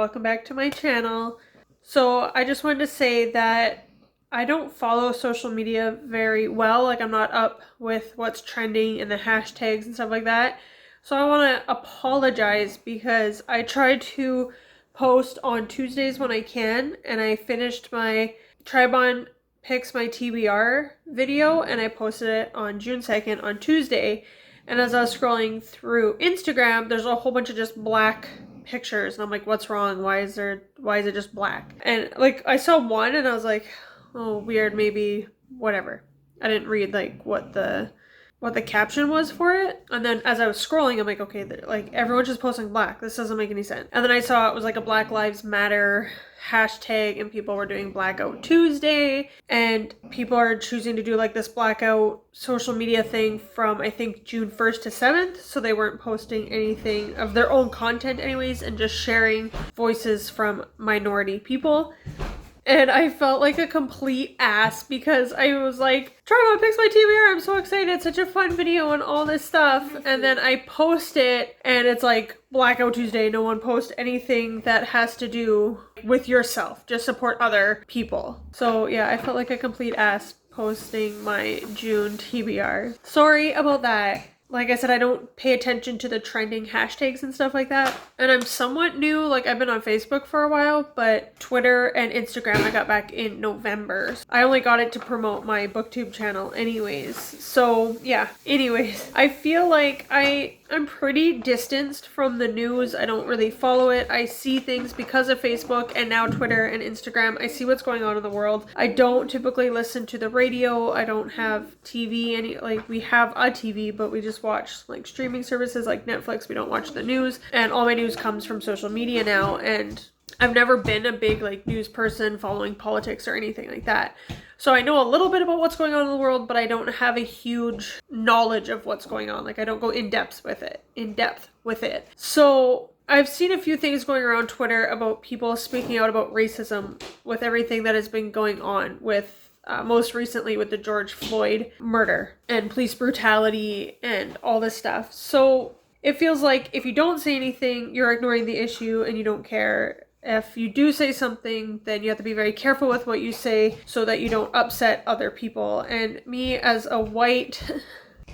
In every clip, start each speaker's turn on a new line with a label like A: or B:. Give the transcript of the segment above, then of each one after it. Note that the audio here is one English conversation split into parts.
A: welcome back to my channel. So I just wanted to say that I don't follow social media very well. Like, I'm not up with what's trending and the hashtags and stuff like that. So I want to apologize because I try to post on Tuesdays when I can, and I finished my Tribon Picks My TBR video and I posted it on June 2nd on Tuesday. And as I was scrolling through Instagram, there's a whole bunch of just black pictures and I'm like, what's wrong? Why is it just black? And like, I saw one and I was like, oh, weird, maybe whatever. I didn't read like what the caption was for it. And then as I was scrolling, I'm like, okay, like everyone's just posting black. This doesn't make any sense. And then I saw it was like a Black Lives Matter hashtag and people were doing Blackout Tuesday and people are choosing to do like this blackout social media thing from I think June 1st to 7th. So they weren't posting anything of their own content anyways and just sharing voices from minority people. And I felt like a complete ass because I was like, Tribon Picks My TBR, I'm so excited, it's such a fun video and all this stuff. And then I post it and it's like Blackout Tuesday, no one post anything that has to do with yourself, just support other people. So yeah, I felt like a complete ass posting my June TBR. Sorry about that. Like I said, I don't pay attention to the trending hashtags and stuff like that. And I'm somewhat new, like I've been on Facebook for a while, but Twitter and Instagram I got back in November. I only got it to promote my Booktube channel anyways. So yeah, anyways, I feel like I'm pretty distanced from the news. I don't really follow it. I see things because of Facebook and now Twitter and Instagram. I see what's going on in the world. I don't typically listen to the radio. I don't have TV, like we have a TV, but we just watch like streaming services like Netflix. We don't watch the news, and all my news comes from social media now, and I've never been a big like news person following politics or anything like that. So I know a little bit about what's going on in the world, but I don't have a huge knowledge of what's going on. Like I don't go in depth with it. So I've seen a few things going around Twitter about people speaking out about racism with everything that has been going on with most recently with the George Floyd murder and police brutality and all this stuff. So it feels like if you don't say anything, you're ignoring the issue and you don't care. If you do say something, then you have to be very careful with what you say so that you don't upset other people. And me as a white,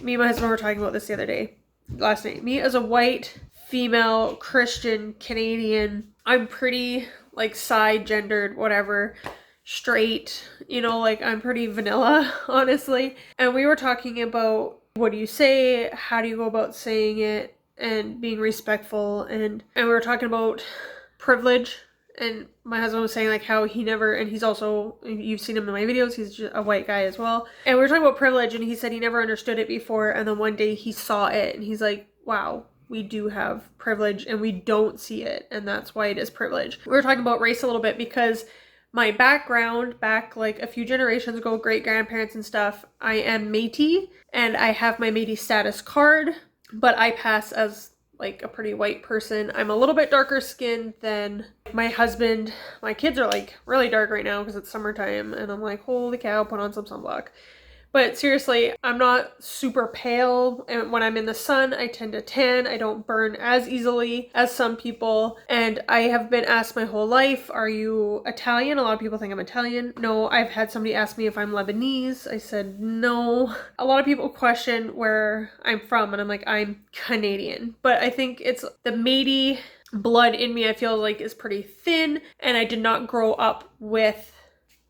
A: me and my husband were talking about this the other day, last night. Me as a white, female, Christian, Canadian, I'm pretty like side-gendered, whatever, straight, you know, like I'm pretty vanilla, honestly. And we were talking about what do you say, how do you go about saying it, and being respectful, and we were talking about privilege, and my husband was saying like how he never, and he's also, you've seen him in my videos, he's just a white guy as well, and we were talking about privilege and he said he never understood it before, and then one day he saw it and he's like, wow, we do have privilege and we don't see it, and that's why it is privilege. We were talking about race a little bit because my background back like a few generations ago, great grandparents and stuff, I am Métis and I have my Métis status card, but I pass as like a pretty white person. I'm a little bit darker skinned than my husband. My kids are like really dark right now because it's summertime and I'm like, holy cow, put on some sunblock. But seriously, I'm not super pale, and when I'm in the sun, I tend to tan. I don't burn as easily as some people, and I have been asked my whole life, are you Italian? A lot of people think I'm Italian. No, I've had somebody ask me if I'm Lebanese. I said no. A lot of people question where I'm from, and I'm like, I'm Canadian. But I think it's the Métis blood in me, I feel like, is pretty thin, and I did not grow up with...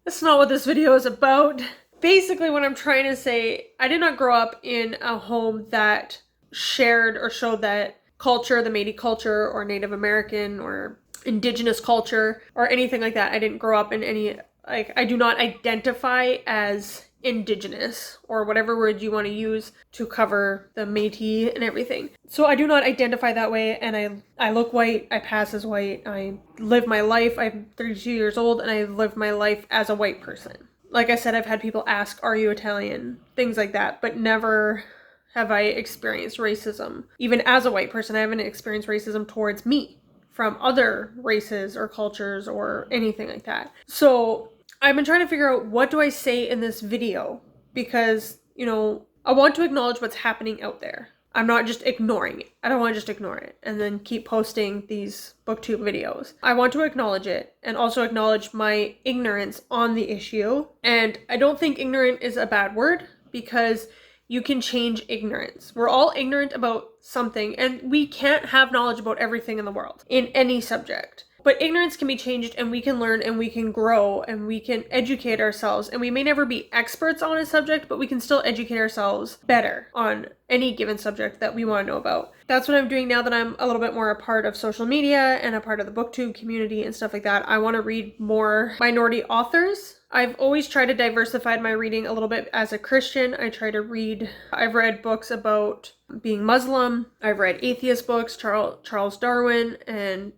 A: That's not what this video is about. Basically, what I'm trying to say, I did not grow up in a home that shared or showed that culture, the Métis culture, or Native American, or Indigenous culture, or anything like that. I didn't grow up in any, like, I do not identify as Indigenous, or whatever word you want to use to cover the Métis and everything. So I do not identify that way, and I look white, I pass as white, I live my life, I'm 32 years old, and I live my life as a white person. Like I said, I've had people ask, are you Italian? Things like that, but never have I experienced racism. Even as a white person, I haven't experienced racism towards me from other races or cultures or anything like that. So I've been trying to figure out, what do I say in this video? Because, you know, I want to acknowledge what's happening out there. I'm not just ignoring it. I don't want to just ignore it and then keep posting these booktube videos. I want to acknowledge it and also acknowledge my ignorance on the issue. And I don't think ignorant is a bad word, because you can change ignorance. We're all ignorant about something, and we can't have knowledge about everything in the world in any subject. But ignorance can be changed, and we can learn, and we can grow, and we can educate ourselves. And we may never be experts on a subject, but we can still educate ourselves better on any given subject that we want to know about. That's what I'm doing now that I'm a little bit more a part of social media and a part of the booktube community and stuff like that. I want to read more minority authors. I've always tried to diversify my reading a little bit as a Christian. I've read books about being Muslim. I've read atheist books, Charles Darwin, and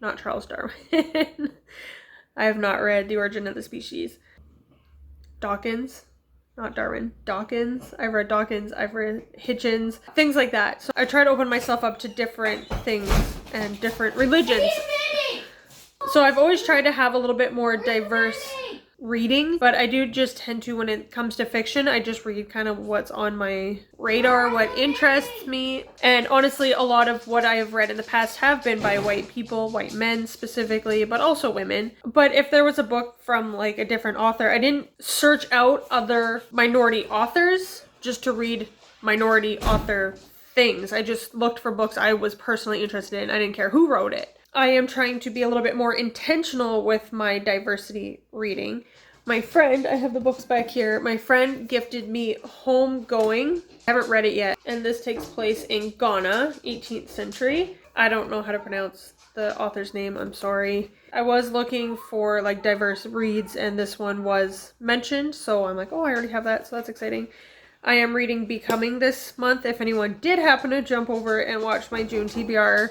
A: not Charles Darwin. I have not read The Origin of the Species. Dawkins. Not Darwin. Dawkins. I've read Dawkins. I've read Hitchens. Things like that. So I try to open myself up to different things and different religions. So I've always tried to have a little bit more diverse reading, but I do just tend to, when it comes to fiction, I just read kind of what's on my radar, what interests me. And honestly, a lot of what I have read in the past have been by white people, white men specifically, but also women. But if there was a book from like a different author, I didn't search out other minority authors just to read minority author things. I just looked for books I was personally interested in. I didn't care who wrote it. I am trying to be a little bit more intentional with my diversity reading. My friend, I have the books back here, my friend gifted me Homegoing. I haven't read it yet. And this takes place in Ghana, 18th century. I don't know how to pronounce the author's name, I'm sorry. I was looking for like diverse reads and this one was mentioned. So I'm like, oh, I already have that. So that's exciting. I am reading Becoming this month. If anyone did happen to jump over and watch my June TBR,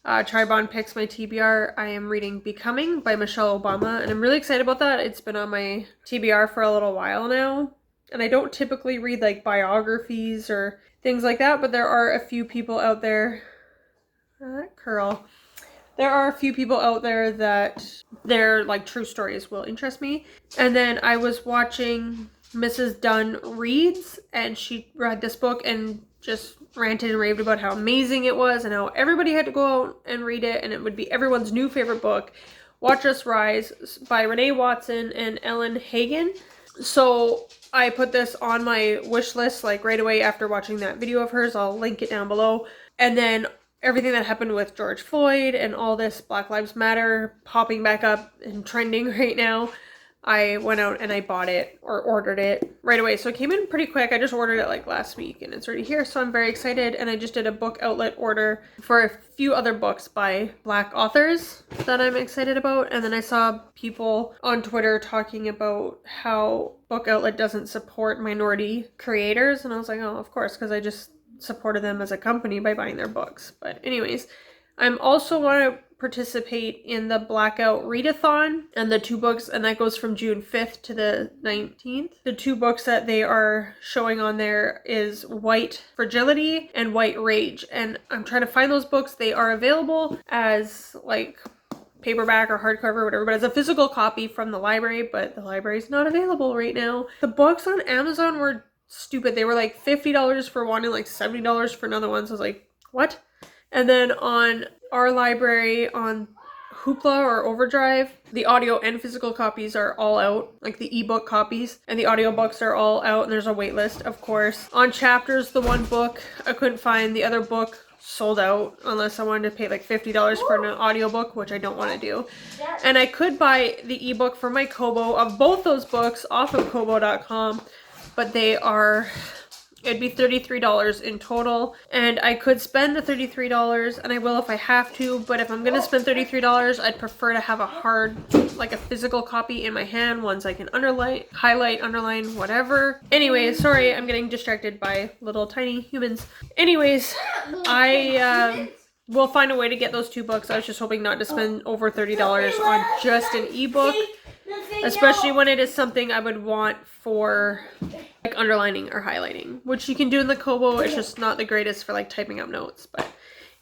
A: Tribon picks my TBR, I am reading Becoming by Michelle Obama, and I'm really excited about that. It's been on my TBR for a little while now, and I don't typically read like biographies or things like that, but there are a few people out there, there are a few people out there that their like true stories will interest me. And then I was watching Mrs. Dunn Reads, and she read this book and just ranted and raved about how amazing it was and how everybody had to go out and read it and it would be everyone's new favorite book. Watch Us Rise by Renee Watson and Ellen Hagen. So I put this on my wish list like right away after watching that video of hers. I'll link it down below. And then everything that happened with George Floyd and all this Black Lives Matter popping back up and trending right now, I went out and I bought it or ordered it right away. So it came in pretty quick. I just ordered it like last week and it's already here. So I'm very excited. And I just did a book outlet order for a few other books by Black authors that I'm excited about. And then I saw people on Twitter talking about how Book Outlet doesn't support minority creators. And I was like, oh, of course, because I just supported them as a company by buying their books. But anyways, I'm also want to participate in the Blackout Readathon and the 2 books, and that goes from June 5th to the 19th. The 2 books that they are showing on there is White Fragility and White Rage, and I'm trying to find those books. They are available as like paperback or hardcover or whatever, but as a physical copy from the library, but the library's not available right now. The books on Amazon were stupid. They were like $50 for one and like $70 for another one, so I was like, what? And then on our library on Hoopla or Overdrive, the audio and physical copies are all out, like the ebook copies, and the audiobooks are all out, and there's a wait list, of course. On Chapters, the one book I couldn't find, the other book sold out unless I wanted to pay like $50 for an audiobook, which I don't want to do. And I could buy the ebook for my Kobo of both those books off of Kobo.com, but it'd be $33 in total, and I could spend the $33, and I will if I have to, but if I'm gonna spend $33, I'd prefer to have like a physical copy in my hand, ones I can highlight, underline, whatever. Anyways, sorry, I'm getting distracted by little tiny humans. Anyways, I will find a way to get those 2 books. I was just hoping not to spend over $30 on just an ebook, especially when it is something I would want for like underlining or highlighting, which you can do in the Kobo. It's just not the greatest for like typing up notes, but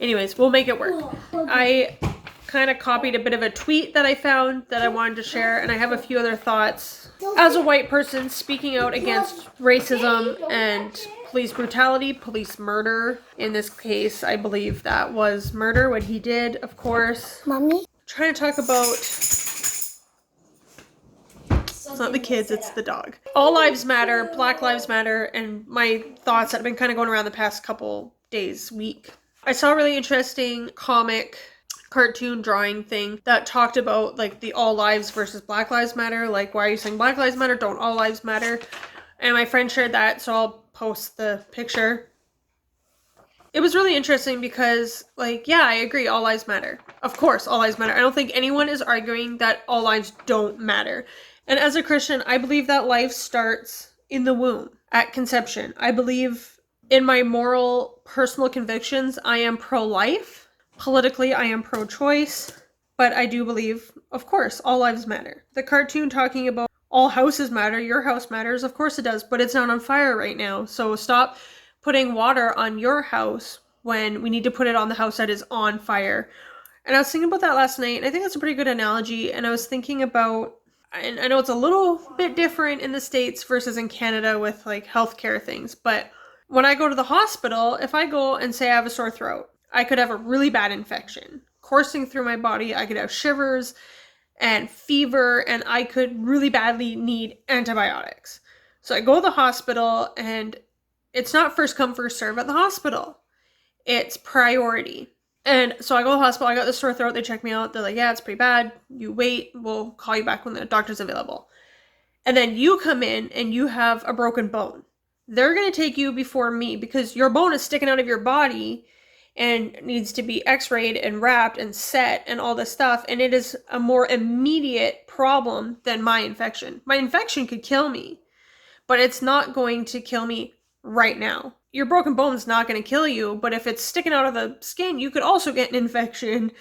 A: anyways, we'll make it work. I kind of copied a bit of a tweet that I found that I wanted to share, and I have a few other thoughts as a white person speaking out against racism and police brutality, police murder. In this case, I believe that was murder, what he did, of course. Mommy? Trying to talk about... It's not the kids, it's the dog. All lives matter, Black Lives Matter, and my thoughts that have been kind of going around the past couple days, week. I saw a really interesting cartoon drawing thing that talked about like the all lives versus Black Lives Matter. Like, why are you saying Black Lives Matter? Don't all lives matter? And my friend shared that, so I'll post the picture. It was really interesting because, like, yeah, I agree, all lives matter. Of course, all lives matter. I don't think anyone is arguing that all lives don't matter. And as a Christian, I believe that life starts in the womb, at conception. I believe in my moral, personal convictions, I am pro-life. Politically, I am pro-choice. But I do believe, of course, all lives matter. The cartoon talking about all houses matter, your house matters, of course it does, but it's not on fire right now. So stop putting water on your house when we need to put it on the house that is on fire. And I was thinking about that last night, and I think that's a pretty good analogy. And I was thinking about, and I know it's a little bit different in the States versus in Canada with like healthcare things, but when I go to the hospital, if I go and say I have a sore throat, I could have a really bad infection coursing through my body. I could have shivers and fever, and I could really badly need antibiotics. So I go to the hospital, and it's not first come, first serve at the hospital. It's priority. And so I go to the hospital, I got this sore throat, they check me out, they're like, yeah, it's pretty bad, you wait, we'll call you back when the doctor's available. And then you come in and you have a broken bone. They're going to take you before me because your bone is sticking out of your body and needs to be x-rayed and wrapped and set and all this stuff, and it is a more immediate problem than my infection. My infection could kill me, but it's not going to kill me right now. Your broken bone is not going to kill you, but if it's sticking out of the skin, you could also get an infection,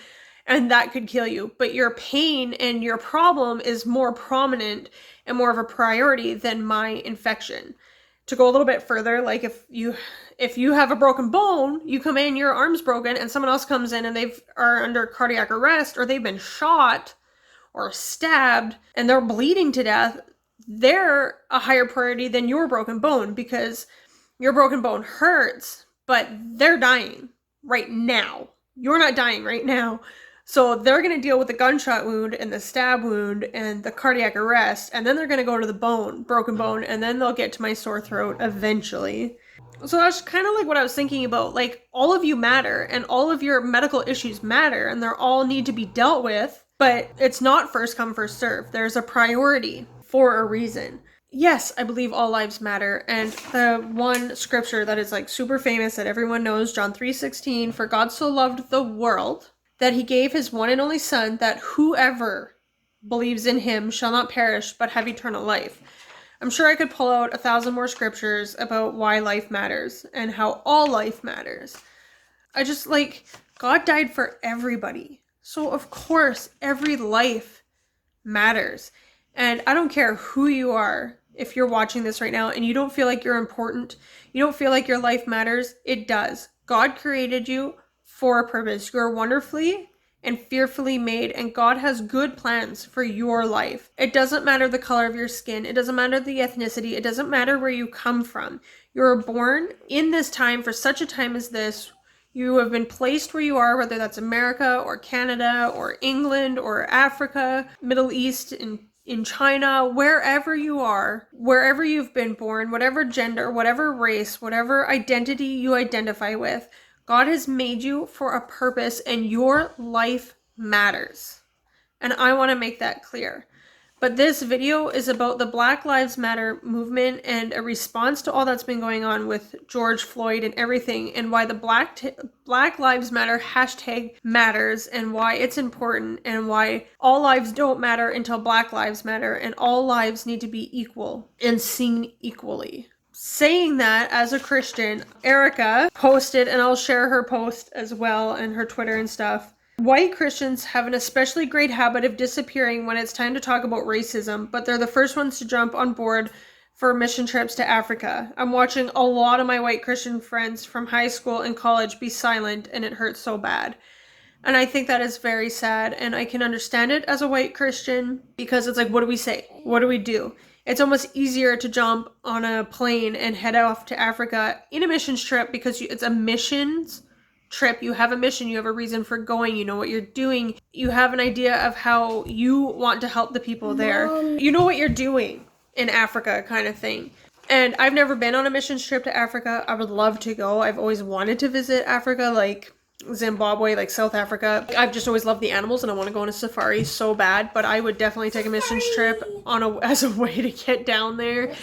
A: and that could kill you. But your pain and your problem is more prominent and more of a priority than my infection. To go a little bit further, like if you have a broken bone, you come in, your arm's broken, and someone else comes in and they are under cardiac arrest, or they've been shot or stabbed and they're bleeding to death, they're a higher priority than your broken bone because your broken bone hurts, but they're dying right now. You're not dying right now. So they're going to deal with the gunshot wound and the stab wound and the cardiac arrest, and then they're going to go to the broken bone, and then they'll get to my sore throat eventually. So that's kind of like what I was thinking about. Like, all of you matter, and all of your medical issues matter, and they're all need to be dealt with, but it's not first come, first serve. There's a priority for a reason. Yes, I believe all lives matter, and the one scripture that is like super famous that everyone knows, John 3:16, for God so loved the world that he gave his one and only son, that whoever believes in him shall not perish but have eternal life. I'm sure I could pull out 1,000 more scriptures about why life matters and how all life matters. I just like, God died for everybody. So of course, every life matters. And I don't care who you are, if you're watching this right now and you don't feel like you're important, you don't feel like your life matters, it does. God created you for a purpose. You are wonderfully and fearfully made, and God has good plans for your life. It doesn't matter the color of your skin. It doesn't matter the ethnicity. It doesn't matter where you come from. You were born in this time for such a time as this. You have been placed where you are, whether that's America or Canada or England or Africa, Middle East, in China, wherever you are, wherever you've been born, whatever gender, whatever race, whatever identity you identify with, God has made you for a purpose, and your life matters. And I want to make that clear. But this video is about the Black Lives Matter movement and a response to all that's been going on with George Floyd and everything, and why the Black Lives Matter hashtag matters, and why it's important, and why all lives don't matter until Black Lives Matter, and all lives need to be equal and seen equally. Saying that, as a Christian, Erica posted, and I'll share her post as well and her Twitter and stuff. White Christians have an especially great habit of disappearing when it's time to talk about racism, but they're the first ones to jump on board for mission trips to Africa. I'm watching a lot of my white Christian friends from high school and college be silent, and it hurts so bad. And I think that is very sad, and I can understand it as a white Christian, because it's like, what do we say? What do we do? It's almost easier to jump on a plane and head off to Africa in a missions trip, because it's a missions trip. You have a mission, you have a reason for going, you know what you're doing, you have an idea of how you want to help the people there. You know what you're doing in Africa, kind of thing. And I've never been on a missions trip to Africa. I would love to go. I've always wanted to visit Africa, like Zimbabwe, like South Africa. I've just always loved the animals and I want to go on a safari so bad, but I would definitely take a missions trip as a way to get down there.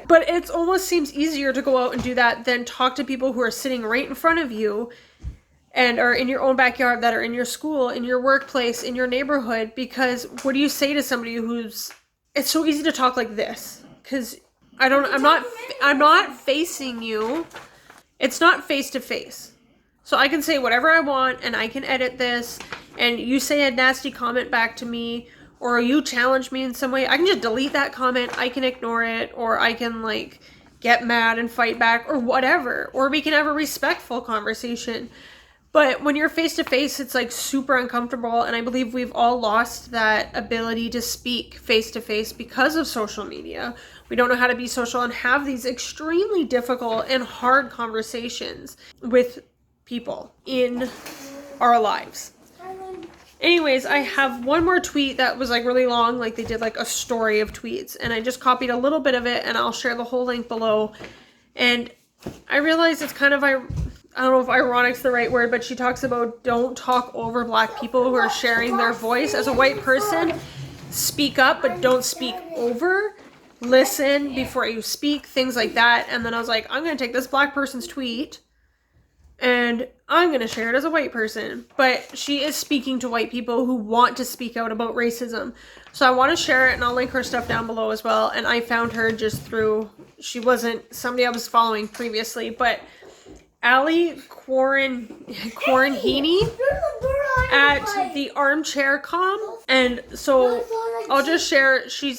A: But it almost seems easier to go out and do that than talk to people who are sitting right in front of you and are in your own backyard, that are in your school, in your workplace, in your neighborhood. Because what do you say to somebody it's so easy to talk like this, because I'm not facing you. It's not face to face. So I can say whatever I want, and I can edit this, and you say a nasty comment back to me, or you challenge me in some way, I can just delete that comment, I can ignore it, or I can like get mad and fight back, or whatever, or we can have a respectful conversation. But when you're face to face, it's like super uncomfortable, and I believe we've all lost that ability to speak face to face because of social media. We don't know how to be social and have these extremely difficult and hard conversations with people in our lives. Anyways, I have one more tweet that was like really long, like they did like a story of tweets, and I just copied a little bit of it, and I'll share the whole link below. And I realize it's kind of, I don't know if ironic's the right word, but she talks about don't talk over Black people who are sharing their voice. As a white person, speak up, but don't speak over. Listen before you speak, things like that. And then I was like, I'm going to take this Black person's tweet and I'm going to share it as a white person. But she is speaking to white people who want to speak out about racism. So I want to share it, and I'll link her stuff down below as well. And I found her just through, she wasn't somebody I was following previously, but Quaranhenny at the Armchair Cop. And so I'll just share, she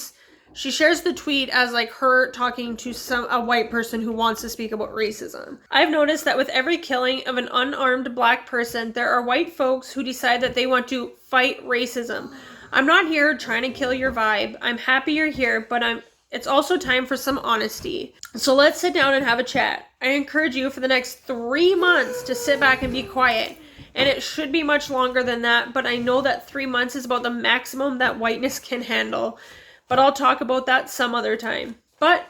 A: shares the tweet as like her talking to a white person who wants to speak about racism. I've noticed that with every killing of an unarmed Black person, there are white folks who decide that they want to fight racism. I'm not here trying to kill your vibe. I'm happy you're here, but it's also time for some honesty. So let's sit down and have a chat. I encourage you for the next 3 months to sit back and be quiet. And it should be much longer than that, but I know that 3 months is about the maximum that whiteness can handle. But I'll talk about that some other time. But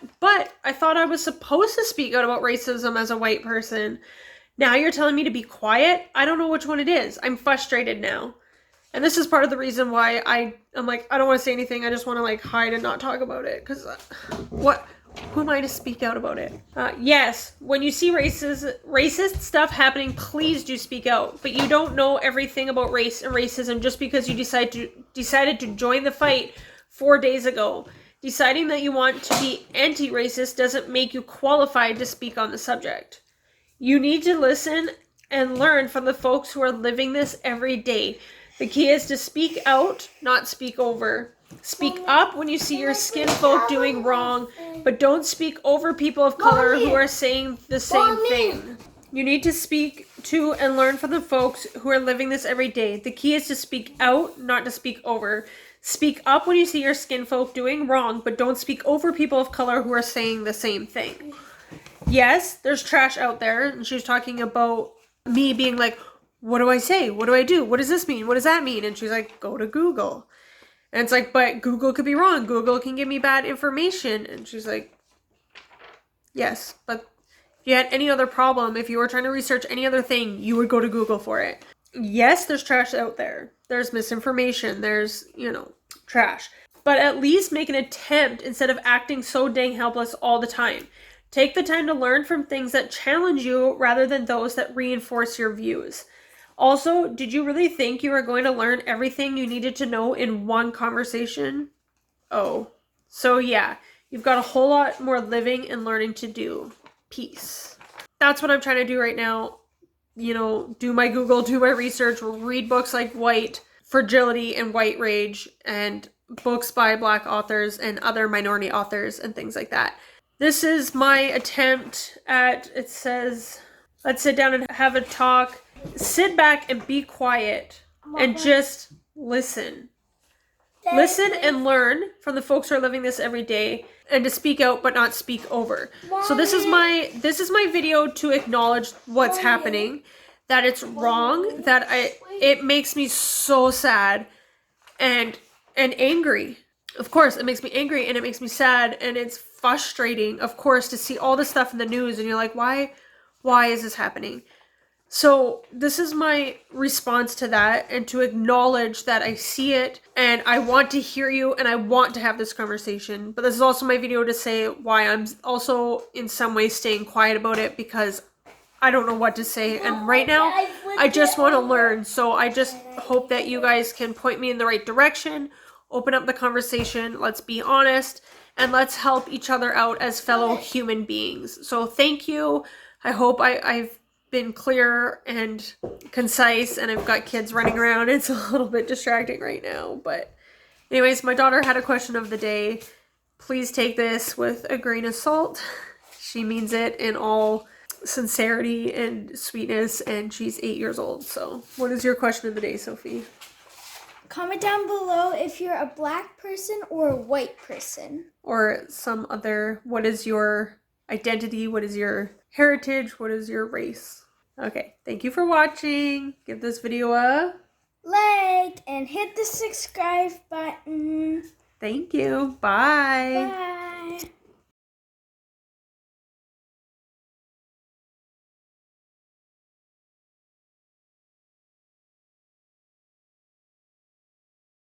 A: I thought I was supposed to speak out about racism as a white person. Now you're telling me to be quiet? I don't know which one it is. I'm frustrated now. And this is part of the reason why I'm like, I don't want to say anything. I just want to like hide and not talk about it. Because who am I to speak out about it? Yes, when you see racist stuff happening, please do speak out. But you don't know everything about race and racism just because you decided to join the fight 4 days ago. Deciding that you want to be anti-racist doesn't make you qualified to speak on the subject. You need to listen and learn from the folks who are living this every day. The key is to speak out, not speak over. Speak up when you see your skin folk doing wrong, but don't speak over people of color who are saying the same thing. You need to speak to and learn from the folks who are living this every day. The key is to speak out, not to speak over. Speak up when you see your skin folk doing wrong, but don't speak over people of color who are saying the same thing. Yes, there's trash out there, and she was talking about me being like, what do I say? What do I do? What does this mean? What does that mean? And she's like, go to Google. And it's like, but Google could be wrong. Google can give me bad information. And she's like, yes, but if you had any other problem, if you were trying to research any other thing, you would go to Google for it. Yes, there's trash out there. There's misinformation. There's, trash. But at least make an attempt instead of acting so dang helpless all the time. Take the time to learn from things that challenge you rather than those that reinforce your views. Also, did you really think you were going to learn everything you needed to know in one conversation? Oh, so yeah, you've got a whole lot more living and learning to do. Peace. That's what I'm trying to do right now. Do my Google, do my research, read books like Fragility and White Rage, and books by Black authors and other minority authors and things like that. This is my attempt at, it says, let's sit down and have a talk. sit back and be quiet and just listen. Listen and learn from the folks who are living this every day, and to speak out but not speak over. So this is my video to acknowledge what's happening, that it's wrong, that it makes me so sad and angry. Of course, it makes me angry and it makes me sad, and it's frustrating, of course, to see all this stuff in the news and you're like, why is this happening? So this is my response to that, and to acknowledge that I see it and I want to hear you and I want to have this conversation. But this is also my video to say why I'm also in some way staying quiet about it, because I don't know what to say. And right now I just want to learn. So I just hope that you guys can point me in the right direction, open up the conversation, let's be honest, and let's help each other out as fellow human beings. So thank you. I hope I've been clear and concise, and I've got kids running around. It's a little bit distracting right now, but anyways, my daughter had a question of the day. Please take this with a grain of salt. She means it in all sincerity and sweetness, and she's 8 years old. So what is your question of the day, Sophie?
B: Comment down below if you're a black person or a white person.
A: Or some other, what is your identity? What is your heritage? What is your race? Okay, thank you for watching. Give this video a
B: like and hit the subscribe button.
A: Thank you. Bye.
B: Bye.